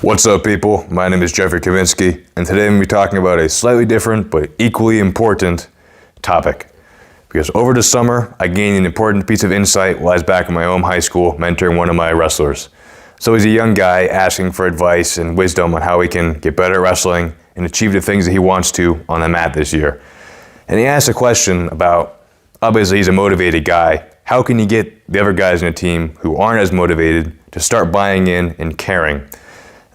What's up, people? My name is Jeffrey Kaminski, and today I'm going to be talking about a slightly different but equally important topic. Because over the summer, I gained an important piece of insight while I was back in my home high school mentoring one of my wrestlers. So he's a young guy asking for advice and wisdom on how he can get better at wrestling and achieve the things that he wants to on the mat this year. And he asked a question about, obviously he's a motivated guy, how can you get the other guys in the team who aren't as motivated to start buying in and caring?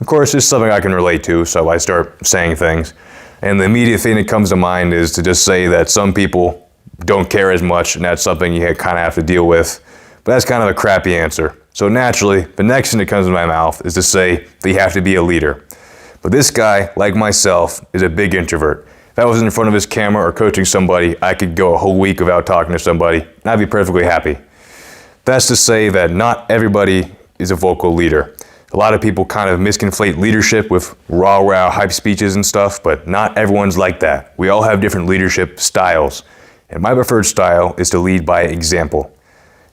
Of course, this is something I can relate to, so I start saying things. And the immediate thing that comes to mind is to just say that some people don't care as much, and that's something you kind of have to deal with. But that's kind of a crappy answer. So naturally, the next thing that comes to my mouth is to say that you have to be a leader. But this guy, like myself, is a big introvert. If I was in front of his camera or coaching somebody, I could go a whole week without talking to somebody, and I'd be perfectly happy. That's to say that not everybody is a vocal leader. A lot of people kind of misconflate leadership with rah-rah hype speeches and stuff, but not everyone's like that. We all have different leadership styles. And my preferred style is to lead by example.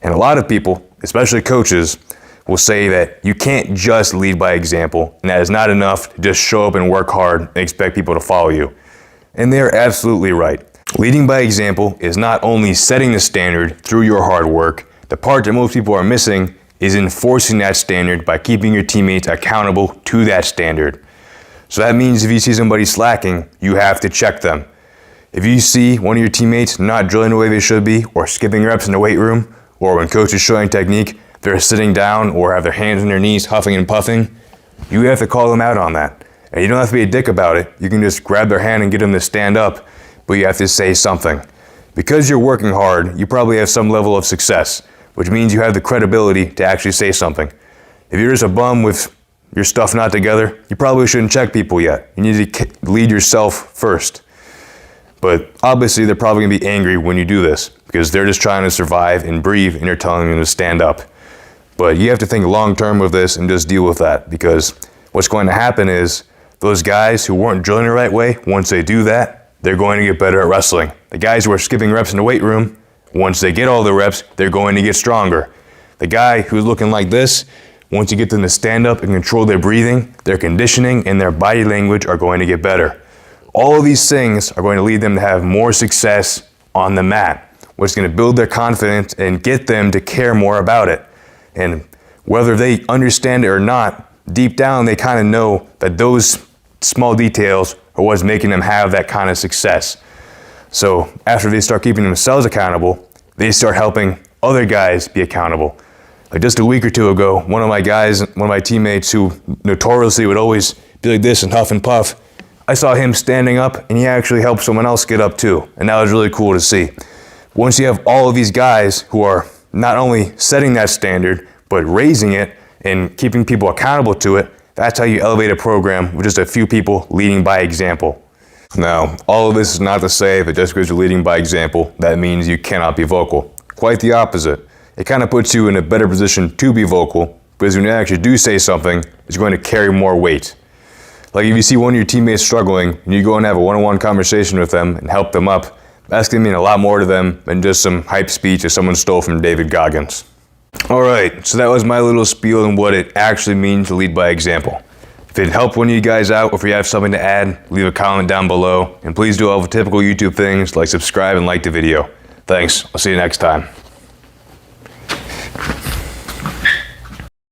And a lot of people, especially coaches, will say that you can't just lead by example, and that is not enough to just show up and work hard and expect people to follow you. And they're absolutely right. Leading by example is not only setting the standard through your hard work, the part that most people are missing is enforcing that standard by keeping your teammates accountable to that standard. So that means if you see somebody slacking, you have to check them. If you see one of your teammates not drilling the way they should be, or skipping reps in the weight room, or when coach is showing technique, they're sitting down or have their hands on their knees huffing and puffing, you have to call them out on that. And you don't have to be a dick about it. You can just grab their hand and get them to stand up, but you have to say something. Because you're working hard, you probably have some level of success, which means you have the credibility to actually say something. If you're just a bum with your stuff not together, you probably shouldn't check people yet. You need to lead yourself first. But obviously they're probably gonna be angry when you do this because they're just trying to survive and breathe and you're telling them to stand up. But you have to think long term with this and just deal with that, because what's going to happen is those guys who weren't drilling the right way, once they do that, they're going to get better at wrestling. The guys who are skipping reps in the weight room, once they get all the reps, they're going to get stronger. The guy who's looking like this, once you get them to stand up and control their breathing, their conditioning and their body language are going to get better. All of these things are going to lead them to have more success on the mat, which is going to build their confidence and get them to care more about it. And whether they understand it or not, deep down they kind of know that those small details are what's making them have that kind of success. So after they start keeping themselves accountable, they start helping other guys be accountable. Like just a week or two ago, one of my teammates who notoriously would always be like this and huff and puff, I saw him standing up and he actually helped someone else get up too. And that was really cool to see. Once you have all of these guys who are not only setting that standard, but raising it and keeping people accountable to it, that's how you elevate a program with just a few people leading by example. Now, all of this is not to say that just because you're leading by example, that means you cannot be vocal. Quite the opposite. It kind of puts you in a better position to be vocal, because when you actually do say something, it's going to carry more weight. Like if you see one of your teammates struggling, and you go and have a one-on-one conversation with them and help them up, that's going to mean a lot more to them than just some hype speech that someone stole from David Goggins. Alright, so that was my little spiel on what it actually means to lead by example. If it helped one of you guys out, or if you have something to add, leave a comment down below. And please do all the typical YouTube things like subscribe and like the video. Thanks. I'll see you next time.